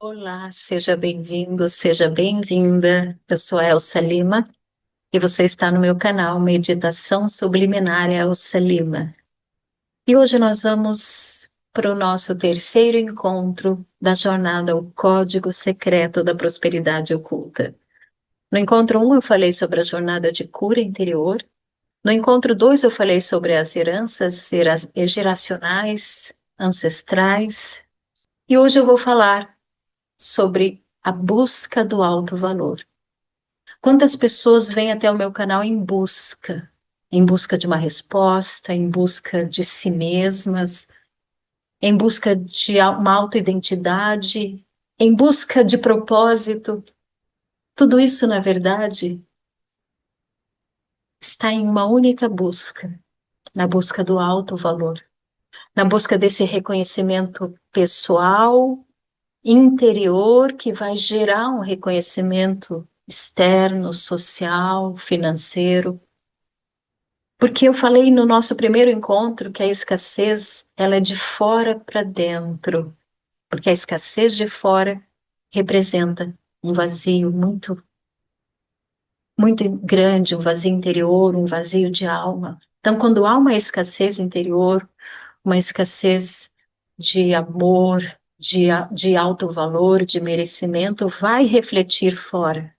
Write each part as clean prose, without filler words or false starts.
Olá, seja bem-vindo, seja bem-vinda. Eu sou a Elsa Lima e você está no meu canal Meditação Subliminar Elsa Lima. E hoje nós vamos para o nosso terceiro encontro da jornada O Código Secreto da Prosperidade Oculta. No encontro 1 eu falei sobre a jornada de cura interior. No encontro 2 eu falei sobre as heranças geracionais, ancestrais. E hoje eu vou falar sobre a busca do alto valor. Quantas pessoas vêm até o meu canal em busca de uma resposta, em busca de si mesmas, em busca de uma autoidentidade, em busca de propósito. Tudo isso, na verdade, está em uma única busca, na busca do alto valor, na busca desse reconhecimento pessoal interior que vai gerar um reconhecimento externo, social, financeiro. Porque eu falei no nosso primeiro encontro que a escassez, ela é de fora para dentro, porque a escassez de fora representa um vazio muito grande, um vazio interior, um vazio de alma. Então, quando há uma escassez interior, uma escassez de amor, de alto valor, de merecimento, vai refletir fora.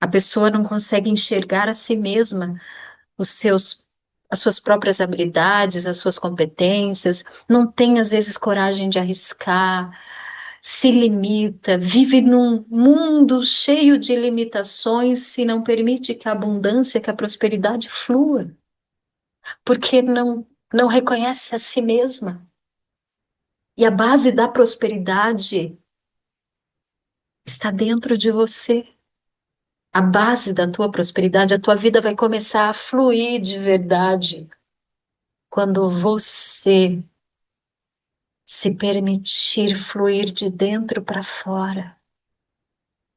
A pessoa não consegue enxergar a si mesma, os seus, as suas próprias habilidades, as suas competências, não tem às vezes coragem de arriscar, se limita, vive num mundo cheio de limitações e não permite que a abundância, que a prosperidade flua, porque não reconhece a si mesma. E a base da prosperidade está dentro de você. A base da tua prosperidade, a tua vida vai começar a fluir de verdade quando você se permitir fluir de dentro para fora.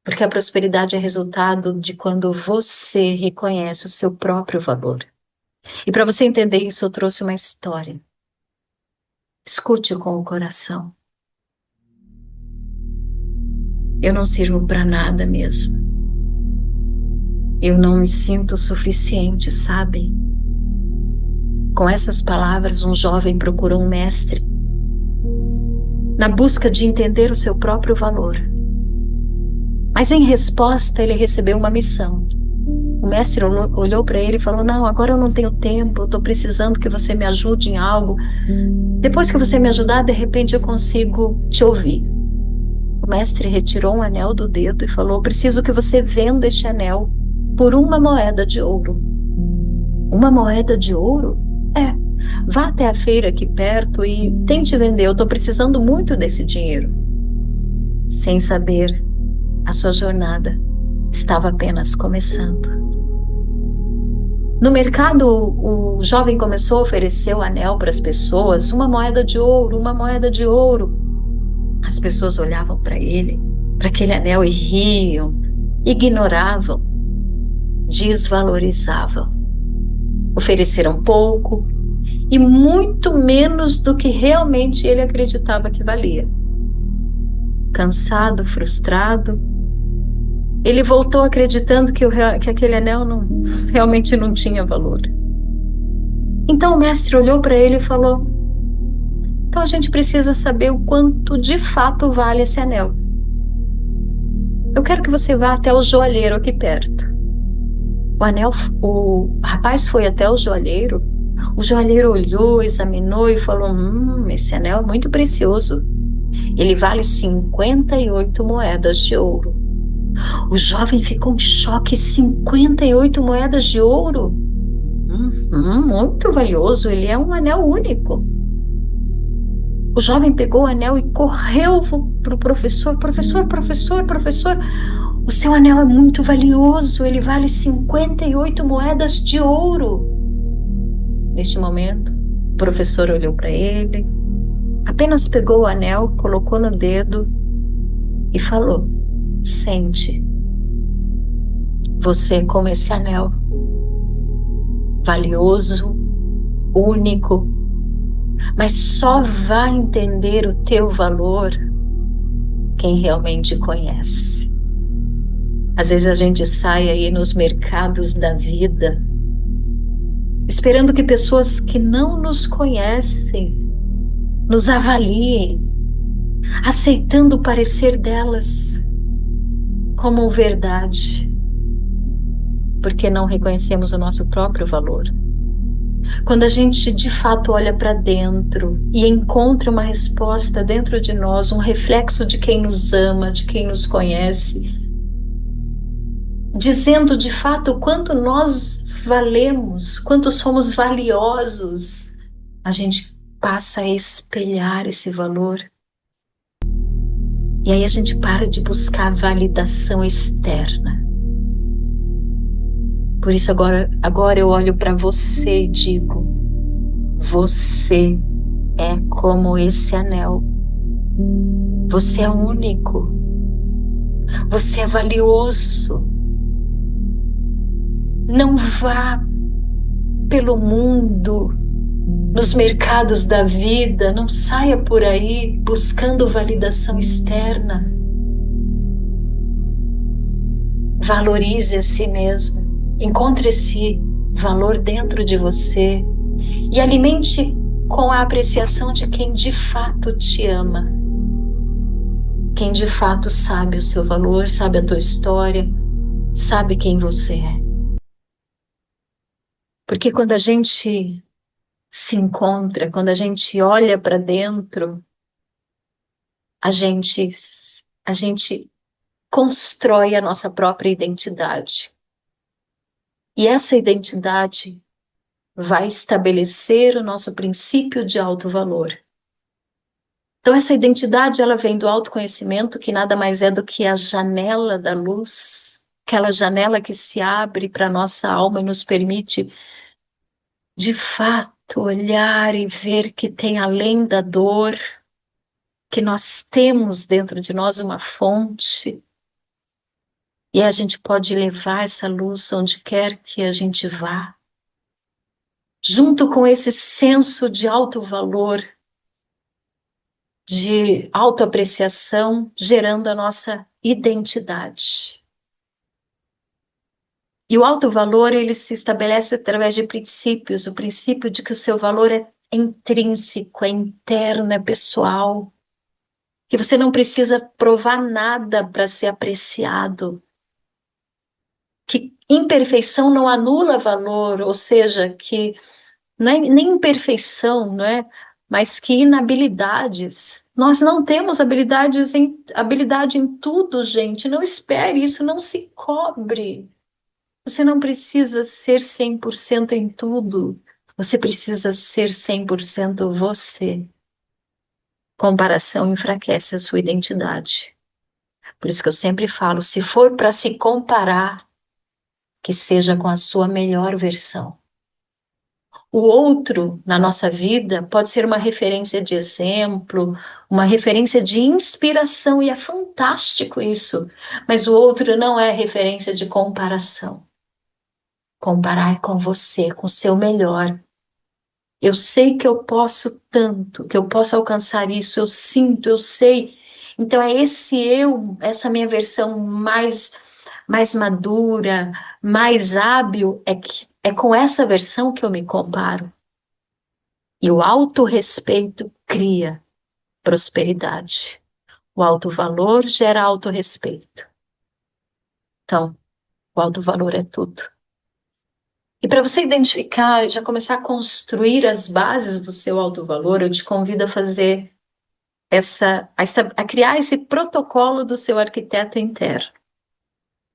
Porque a prosperidade é resultado de quando você reconhece o seu próprio valor. E para você entender isso, eu trouxe uma história. Escute com o coração. Eu não sirvo para nada mesmo. Eu não me sinto suficiente, sabe? Com essas palavras, um jovem procurou um mestre na busca de entender o seu próprio valor. Mas em resposta, ele recebeu uma missão. O mestre olhou para ele e falou: Não, agora eu não tenho tempo, eu estou precisando que você me ajude em algo. Depois que você me ajudar, de repente eu consigo te ouvir. O mestre retirou um anel do dedo e falou: Preciso que você venda este anel por uma moeda de ouro. Uma moeda de ouro? É. Vá até a feira aqui perto e tente vender. Eu estou precisando muito desse dinheiro. Sem saber, a sua jornada estava apenas começando. No mercado, o jovem começou a oferecer o anel para as pessoas, uma moeda de ouro, uma moeda de ouro. As pessoas olhavam para ele, para aquele anel e riam, ignoravam, desvalorizavam. Ofereceram pouco e muito menos do que realmente ele acreditava que valia. Cansado, frustrado, ele voltou acreditando que aquele anel realmente não tinha valor. Então o mestre olhou para ele e falou: Então a gente precisa saber o quanto de fato vale esse anel. Eu quero que você vá até o joalheiro aqui perto. O rapaz foi até o joalheiro olhou, examinou e falou: esse anel é muito precioso. Ele vale 58 moedas de ouro. O jovem ficou em choque: 58 moedas de ouro? Muito valioso, ele é um anel único. O jovem pegou o anel e correu para o professor: professor, o seu anel é muito valioso, ele vale 58 moedas de ouro. Neste momento, o professor olhou para ele, apenas pegou o anel, colocou no dedo e falou: Sente, você é como esse anel, valioso, único, mas só vai entender o teu valor quem realmente conhece. Às vezes a gente sai aí nos mercados da vida, esperando que pessoas que não nos conhecem nos avaliem, aceitando o parecer delas como verdade, porque não reconhecemos o nosso próprio valor. Quando a gente de fato olha para dentro e encontra uma resposta dentro de nós, um reflexo de quem nos ama, de quem nos conhece, dizendo de fato o quanto nós valemos, quanto somos valiosos, a gente passa a espelhar esse valor. E aí a gente para de buscar validação externa. Por isso agora eu olho para você e digo: você é como esse anel. Você é único. Você é valioso. Não vá pelo mundo, nos mercados da vida, não saia por aí buscando validação externa. Valorize a si mesmo. Encontre esse valor dentro de você e alimente com a apreciação de quem de fato te ama. Quem de fato sabe o seu valor, sabe a tua história, sabe quem você é. Porque quando a gente se encontra, quando a gente olha para dentro, a gente, a gente constrói a nossa própria identidade. E essa identidade vai estabelecer o nosso princípio de alto valor. Então, essa identidade, ela vem do autoconhecimento, que nada mais é do que a janela da luz, aquela janela que se abre para a nossa alma e nos permite, de fato, olhar e ver que tem além da dor, que nós temos dentro de nós uma fonte, e a gente pode levar essa luz onde quer que a gente vá. Junto com esse senso de alto valor, de autoapreciação, gerando a nossa identidade. E o alto valor, ele se estabelece através de princípios, o princípio de que o seu valor é intrínseco, é interno, é pessoal, que você não precisa provar nada para ser apreciado, que imperfeição não anula valor, ou seja, que não é nem imperfeição, não é? Mas que inabilidades. Nós não temos habilidade em tudo, gente. Não espere isso, não se cobre. Você não precisa ser 100% em tudo. Você precisa ser 100% você. Comparação enfraquece a sua identidade. Por isso que eu sempre falo, se for para se comparar, que seja com a sua melhor versão. O outro na nossa vida pode ser uma referência de exemplo, uma referência de inspiração, e é fantástico isso. Mas o outro não é referência de comparação. Comparar é com você, com o seu melhor. Eu sei que eu posso tanto, que eu posso alcançar isso, eu sinto, eu sei. Então é esse eu, essa minha versão mais madura, mais hábil, é com essa versão que eu me comparo. E o autorrespeito cria prosperidade. O alto valor gera autorrespeito. Então, o alto valor é tudo. E para você identificar, já começar a construir as bases do seu alto valor, eu te convido a fazer a criar esse protocolo do seu arquiteto interno.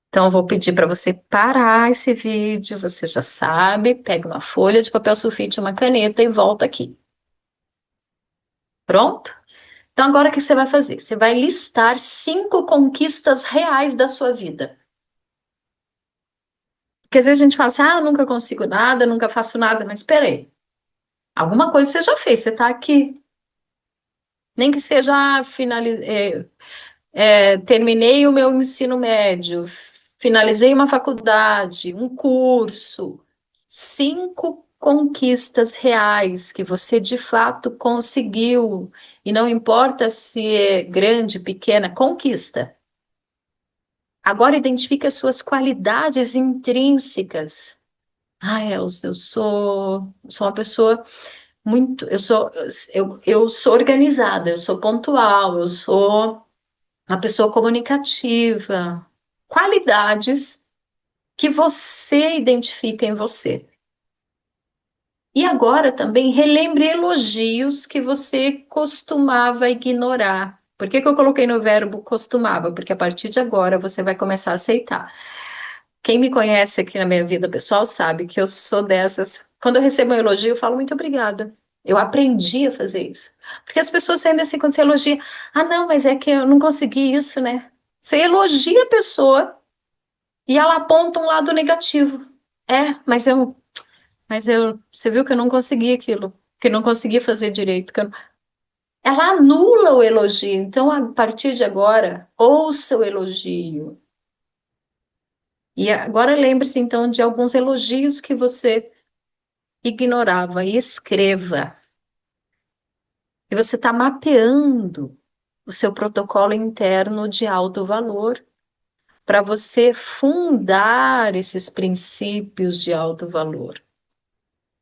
Então, eu vou pedir para você parar esse vídeo, você já sabe, pega uma folha de papel sulfite, uma caneta e volta aqui. Pronto? Então, agora o que você vai fazer? Você vai listar 5 conquistas reais da sua vida. Porque às vezes a gente fala assim, eu nunca consigo nada, nunca faço nada, mas espera aí. Alguma coisa você já fez, você está aqui. Nem que seja, terminei o meu ensino médio, finalizei uma faculdade, um curso. 5 conquistas reais que você de fato conseguiu. E não importa se é grande, pequena, conquista. Agora identifique as suas qualidades intrínsecas. Ah, Elza, eu sou uma pessoa muito, eu sou organizada, eu sou pontual, eu sou uma pessoa comunicativa. Qualidades que você identifica em você. E agora também relembre elogios que você costumava ignorar. Por que que eu coloquei no verbo costumava? Porque a partir de agora você vai começar a aceitar. Quem me conhece aqui na minha vida pessoal sabe que eu sou dessas. Quando eu recebo um elogio, eu falo muito obrigada. Eu aprendi a fazer isso. Porque as pessoas tendem assim, quando você elogia, ah, não, mas é que eu não consegui isso, né? Você elogia a pessoa e ela aponta um lado negativo. É, você viu que eu não consegui aquilo, que eu não consegui fazer direito. Ela anula o elogio. Então, a partir de agora, ouça o elogio. E agora lembre-se, então, de alguns elogios que você ignorava e escreva. E você está mapeando o seu protocolo interno de alto valor para você fundar esses princípios de alto valor.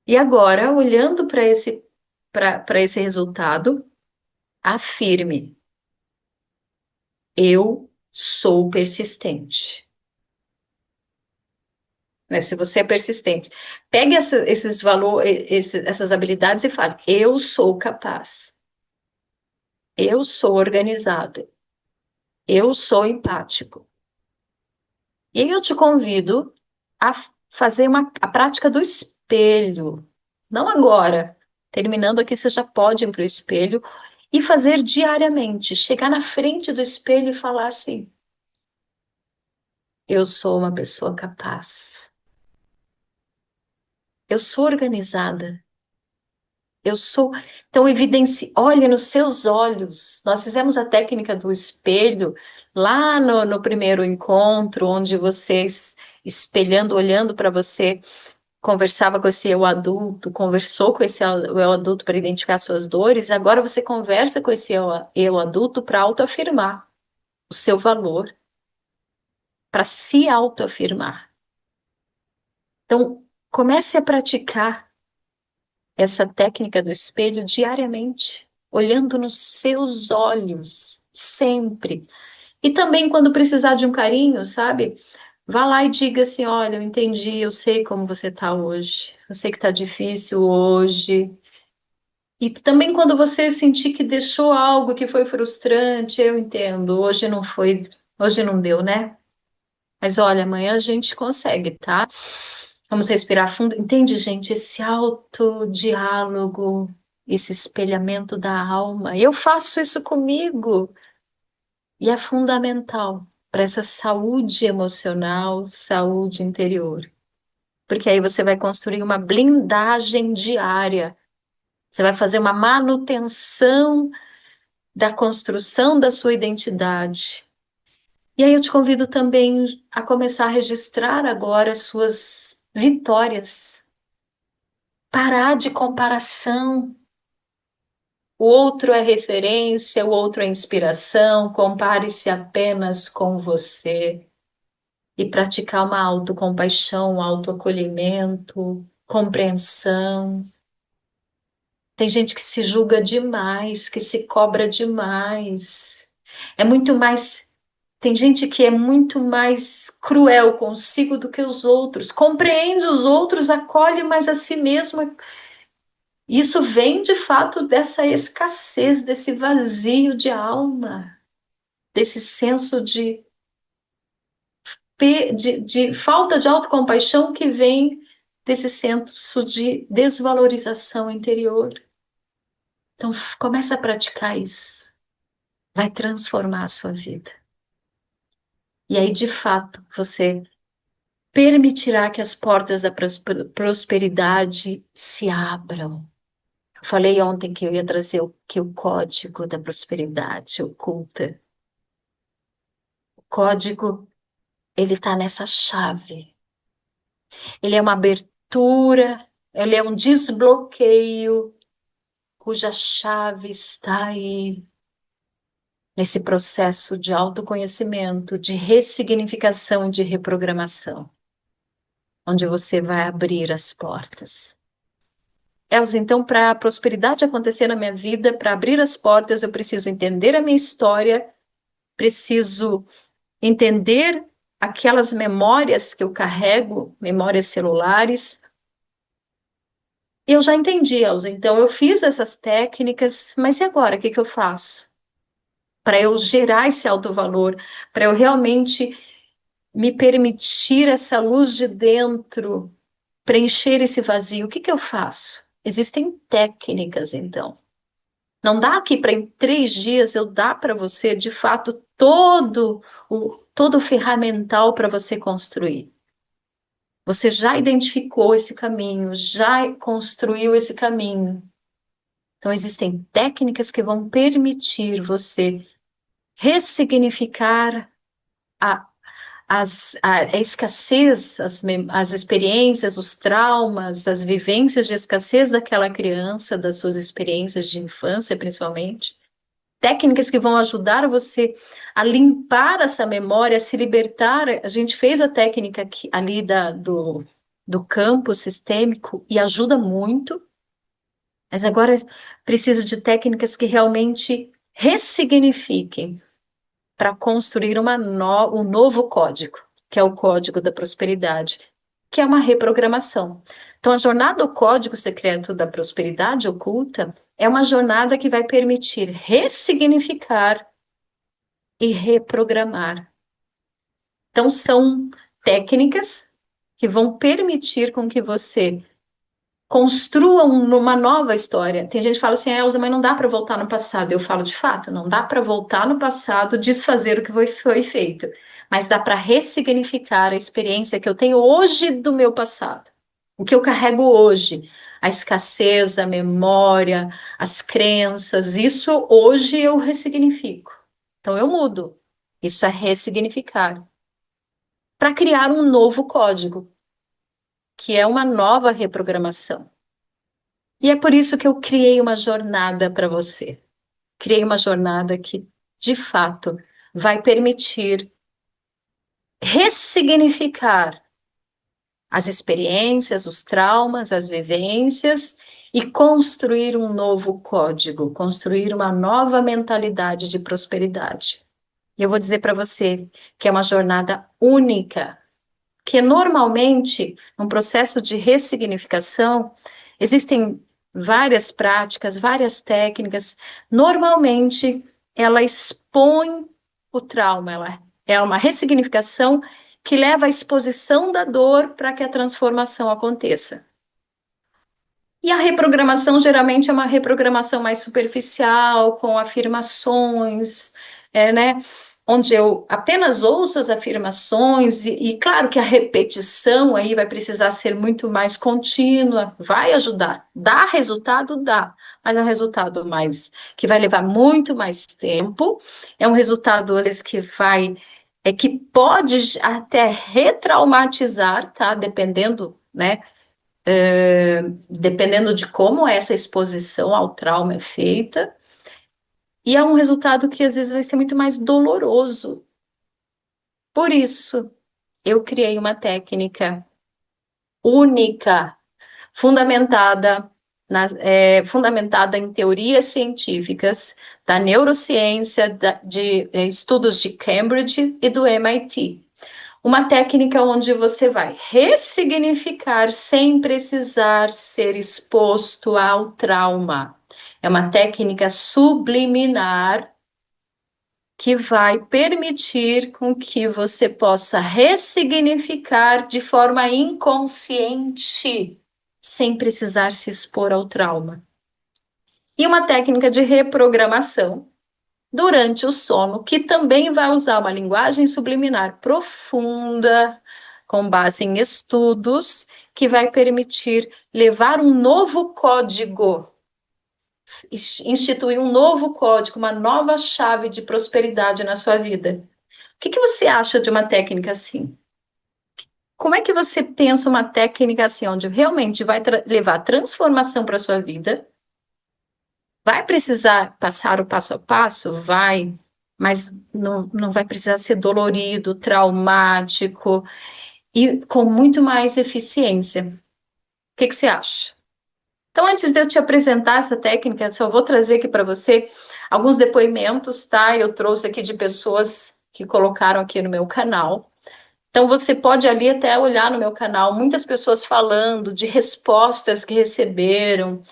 E agora, olhando para esse resultado, afirme: eu sou persistente. Né? Se você é persistente, pegue esses valores, essas habilidades e fale: eu sou capaz, eu sou organizado, eu sou empático. E aí eu te convido a fazer a prática do espelho. Não agora. Terminando aqui, você já pode ir para o espelho e fazer diariamente. Chegar na frente do espelho e falar assim: eu sou uma pessoa capaz. Eu sou organizada. Eu sou. Então, evidencie, olhe nos seus olhos. Nós fizemos a técnica do espelho lá no primeiro encontro, onde vocês, espelhando, olhando para você, conversava com esse eu adulto, conversou com esse eu adulto para identificar suas dores. Agora você conversa com esse eu adulto para autoafirmar o seu valor, para se autoafirmar. Então, comece a praticar essa técnica do espelho diariamente, olhando nos seus olhos, sempre. E também quando precisar de um carinho, sabe? Vá lá e diga assim: olha, eu entendi, eu sei como você está hoje, eu sei que está difícil hoje. E também quando você sentir que deixou algo que foi frustrante, eu entendo, hoje não foi, hoje não deu, né? Mas olha, amanhã a gente consegue, tá? Vamos respirar fundo. Entende, gente? Esse autodiálogo, esse espelhamento da alma. Eu faço isso comigo e é fundamental para essa saúde emocional, saúde interior. Porque aí você vai construir uma blindagem diária. Você vai fazer uma manutenção da construção da sua identidade. E aí eu te convido também a começar a registrar agora as suas vitórias. Parar de comparação. O outro é referência, o outro é inspiração. Compare-se apenas com você e praticar uma autocompaixão, um autoacolhimento, compreensão. Tem gente que se julga demais, que se cobra demais. É muito mais. Tem gente que é muito mais cruel consigo do que os outros. Compreende os outros, acolhe mais a si mesma. Isso vem de fato dessa escassez, desse vazio de alma, desse senso de falta de autocompaixão que vem desse senso de desvalorização interior. Então, começa a praticar isso. Vai transformar a sua vida. E aí, de fato, você permitirá que as portas da prosperidade se abram. Eu falei ontem que eu ia trazer o código da prosperidade oculta. O código, ele está nessa chave. Ele é uma abertura, Ele é um desbloqueio cuja chave está aí, nesse processo de autoconhecimento, de ressignificação, de reprogramação, onde você vai abrir as portas. Elza, então, para a prosperidade acontecer na minha vida, para abrir as portas, eu preciso entender a minha história, preciso entender aquelas memórias que eu carrego, memórias celulares. Eu já entendi, Elza, então eu fiz essas técnicas, mas e agora? O que que eu faço? Para eu gerar esse alto valor, para eu realmente me permitir essa luz de dentro, preencher esse vazio, o que que eu faço? Existem técnicas, então. Não dá aqui para em 3 dias eu dar para você, de fato, todo o ferramental para você construir. Você já identificou esse caminho, já construiu esse caminho. Então, existem técnicas que vão permitir você ressignificar a, a escassez, as experiências, os traumas, as vivências de escassez daquela criança, das suas experiências de infância, principalmente. Técnicas que vão ajudar você a limpar essa memória, a se libertar. A gente fez a técnica aqui, ali do campo sistêmico e ajuda muito, mas agora preciso de técnicas que realmente ressignifiquem para construir um novo código, que é o código da prosperidade, que é uma reprogramação. Então, a jornada do código secreto da prosperidade oculta é uma jornada que vai permitir ressignificar e reprogramar. Então, são técnicas que vão permitir com que você construa uma nova história. Tem gente que fala assim, Elza, mas não dá para voltar no passado. Eu falo de fato, não dá para voltar no passado, desfazer o que foi feito, mas dá para ressignificar a experiência que eu tenho hoje do meu passado. O que eu carrego hoje, a escassez, a memória, as crenças, isso hoje eu ressignifico. Então eu mudo. Isso é ressignificar. Para criar um novo código, que é uma nova reprogramação. E é por isso que eu criei uma jornada para você. Criei uma jornada que, de fato, vai permitir ressignificar as experiências, os traumas, as vivências e construir um novo código, construir uma nova mentalidade de prosperidade. E eu vou dizer para você que é uma jornada única, que normalmente, num processo de ressignificação, existem várias práticas, várias técnicas. Normalmente, ela expõe o trauma, ela é uma ressignificação que leva à exposição da dor para que a transformação aconteça. E a reprogramação geralmente é uma reprogramação mais superficial, com afirmações, né? Onde eu apenas ouço as afirmações, e claro que a repetição aí vai precisar ser muito mais contínua, vai ajudar, dá resultado, dá, mas é um resultado mais que vai levar muito mais tempo, é um resultado às vezes que pode até retraumatizar, tá? Dependendo, né? Dependendo de como essa exposição ao trauma é feita, e é um resultado que às vezes vai ser muito mais doloroso. Por isso, eu criei uma técnica única, fundamentada, fundamentada em teorias científicas da neurociência, de estudos de Cambridge e do MIT. Uma técnica onde você vai ressignificar sem precisar ser exposto ao trauma. É uma técnica subliminar que vai permitir com que você possa ressignificar de forma inconsciente, sem precisar se expor ao trauma. E uma técnica de reprogramação durante o sono, que também vai usar uma linguagem subliminar profunda, com base em estudos, que vai permitir levar um novo código, instituir um novo código, uma nova chave de prosperidade na sua vida. O que você acha de uma técnica assim? como é que você pensa uma técnica assim, onde realmente vai levar transformação para a sua vida? Vai precisar passar o passo a passo? Vai, mas não vai precisar ser dolorido, traumático e com muito mais eficiência. O que que você acha? Então, antes de eu te apresentar essa técnica, só vou trazer aqui para você alguns depoimentos, tá? Eu trouxe aqui de pessoas que colocaram aqui no meu canal. Então, você pode ali até olhar no meu canal, muitas pessoas falando de respostas que receberam,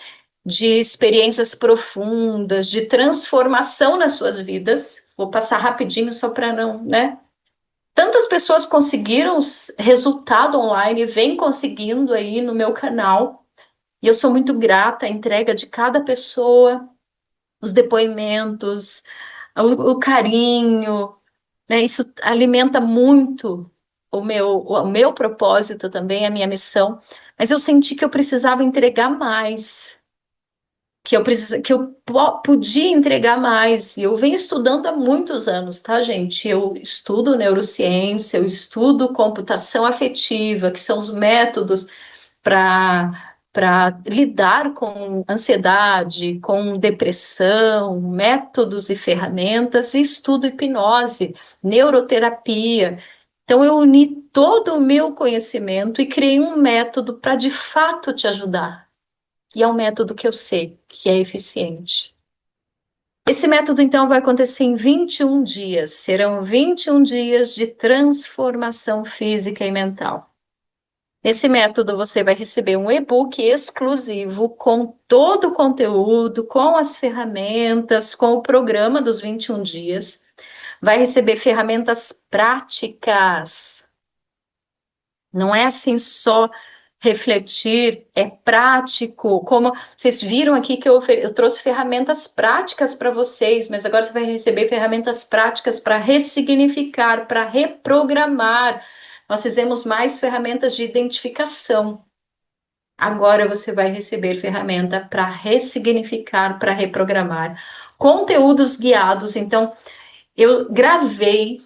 de experiências profundas, de transformação nas suas vidas. Vou passar rapidinho só para não, né? Tantas pessoas conseguiram resultado online, vem conseguindo aí no meu canal. E eu sou muito grata à entrega de cada pessoa, os depoimentos, o carinho, né? Isso alimenta muito o meu propósito também, a minha missão. Mas eu senti que eu precisava entregar mais, que eu podia entregar mais. E eu venho estudando há muitos anos, tá, gente? Eu estudo neurociência, eu estudo computação afetiva, que são os métodos para lidar com ansiedade, com depressão, métodos e ferramentas, e estudo hipnose, neuroterapia. Então, eu uni todo o meu conhecimento e criei um método para de fato te ajudar. E é um método que eu sei que é eficiente. Esse método, então, vai acontecer em 21 dias. Serão 21 dias de transformação física e mental. Nesse método, você vai receber um e-book exclusivo com todo o conteúdo, com as ferramentas, com o programa dos 21 dias. Vai receber ferramentas práticas. Não é assim só refletir, é prático. Como vocês viram aqui que eu trouxe ferramentas práticas para vocês, mas agora você vai receber ferramentas práticas para ressignificar, para reprogramar. Nós fizemos mais ferramentas de identificação. Agora você vai receber ferramenta para ressignificar, para reprogramar. Conteúdos guiados. Então, eu gravei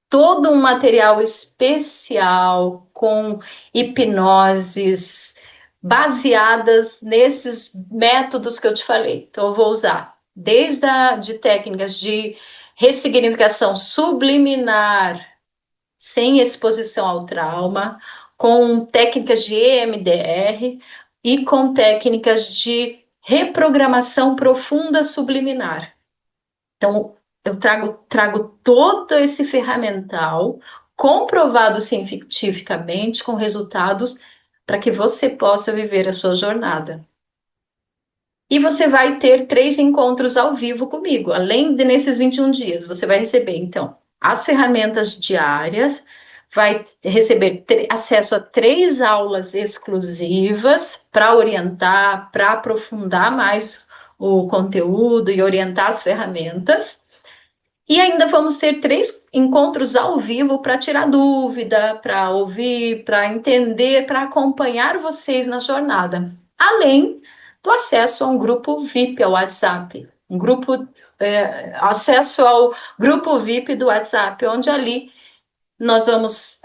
todo um material especial com hipnoses baseadas nesses métodos que eu te falei. Então, eu vou usar desde de técnicas de ressignificação subliminar, sem exposição ao trauma, com técnicas de EMDR e com técnicas de reprogramação profunda subliminar. Então, eu trago todo esse ferramental comprovado cientificamente com resultados para que você possa viver a sua jornada. E você vai ter 3 encontros ao vivo comigo, além de nesses 21 dias. Você vai receber, então, as ferramentas diárias, vai receber acesso a 3 aulas exclusivas para orientar, para aprofundar mais o conteúdo e orientar as ferramentas. E ainda vamos ter 3 encontros ao vivo para tirar dúvida, para ouvir, para entender, para acompanhar vocês na jornada. Além do acesso a um grupo VIP ao WhatsApp. Acesso ao grupo VIP do WhatsApp, onde ali nós vamos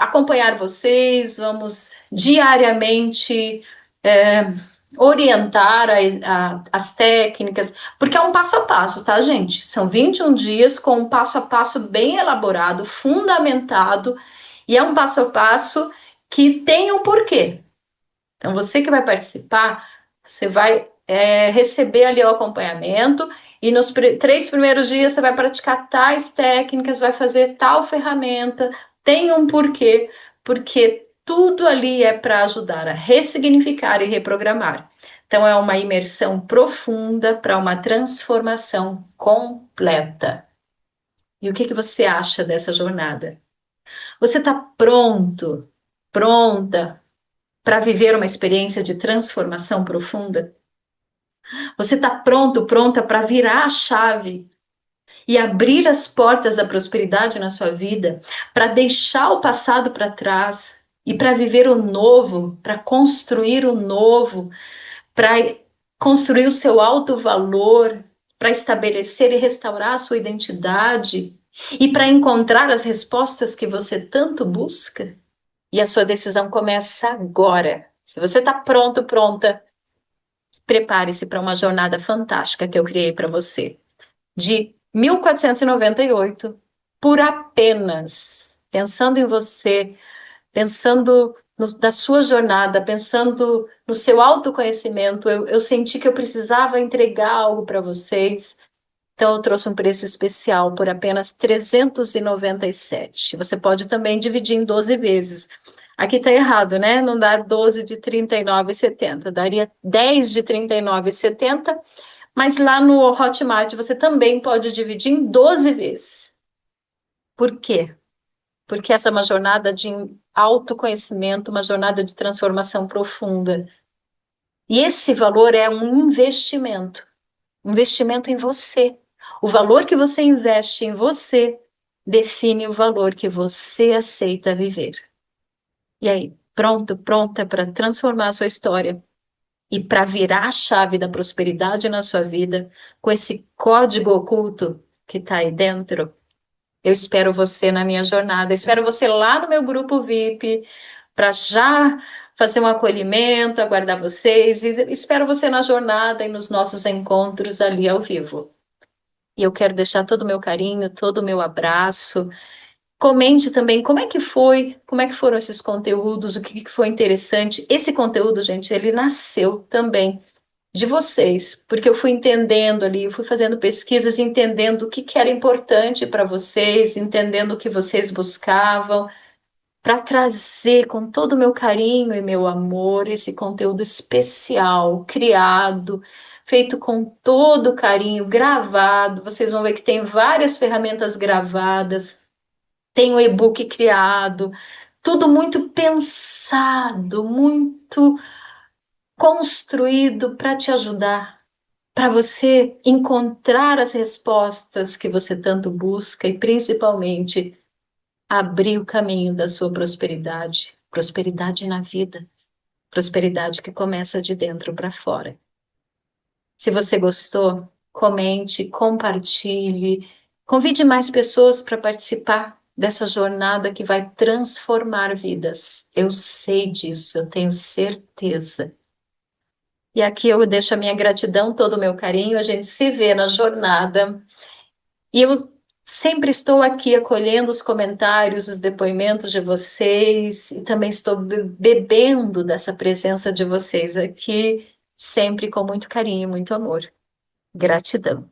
acompanhar vocês, vamos diariamente orientar as técnicas, porque é um passo a passo, tá, gente? São 21 dias com um passo a passo bem elaborado, fundamentado, e é um passo a passo que tem um porquê. Então, você que vai participar, você vai receber ali o acompanhamento, e nos 3 primeiros dias você vai praticar tais técnicas, vai fazer tal ferramenta, tem um porquê, porque tudo ali é para ajudar a ressignificar e reprogramar. Então, é uma imersão profunda para uma transformação completa. E o que você acha dessa jornada? Você está pronto, pronta para viver uma experiência de transformação profunda? Você está pronto, pronta para virar a chave e abrir as portas da prosperidade na sua vida, para deixar o passado para trás e para viver o novo, para construir o novo, para construir o seu alto valor, para estabelecer e restaurar a sua identidade e para encontrar as respostas que você tanto busca? E a sua decisão começa agora. Se você está pronto, pronta, prepare-se para uma jornada fantástica que eu criei para você. De 1498, por apenas pensando em você, pensando da sua jornada, pensando no seu autoconhecimento, eu senti que eu precisava entregar algo para vocês. Então, eu trouxe um preço especial por apenas 397. Você pode também dividir em 12 vezes. Aqui está errado, né? Não dá 12 de 39,70. Daria 10 de 39,70. Mas lá no Hotmart você também pode dividir em 12 vezes. Por quê? Porque essa é uma jornada de autoconhecimento, uma jornada de transformação profunda. E esse valor é um investimento em você. O valor que você investe em você define o valor que você aceita viver. E aí, pronto, pronta para transformar a sua história e para virar a chave da prosperidade na sua vida com esse código oculto que está aí dentro? Eu espero você na minha jornada, espero você lá no meu grupo VIP para já fazer um acolhimento, aguardar vocês e espero você na jornada e nos nossos encontros ali ao vivo. E eu quero deixar todo o meu carinho, todo o meu abraço. Comente também como é que foi, como é que foram esses conteúdos, o que que foi interessante. Esse conteúdo, gente, ele nasceu também de vocês, porque eu fui entendendo ali, eu fui fazendo pesquisas, entendendo o que que era importante para vocês, entendendo o que vocês buscavam, para trazer com todo o meu carinho e meu amor esse conteúdo especial, criado, feito com todo carinho, gravado. Vocês vão ver que tem várias ferramentas gravadas, tem o e-book criado, tudo muito pensado, muito construído para te ajudar, para você encontrar as respostas que você tanto busca e principalmente abrir o caminho da sua prosperidade, prosperidade na vida, prosperidade que começa de dentro para fora. Se você gostou, comente, compartilhe, convide mais pessoas para participar dessa jornada que vai transformar vidas. Eu sei disso, eu tenho certeza. E aqui eu deixo a minha gratidão, todo o meu carinho. A gente se vê na jornada. E eu sempre estou aqui acolhendo os comentários, os depoimentos de vocês. E também estou bebendo dessa presença de vocês aqui, sempre com muito carinho e muito amor. Gratidão.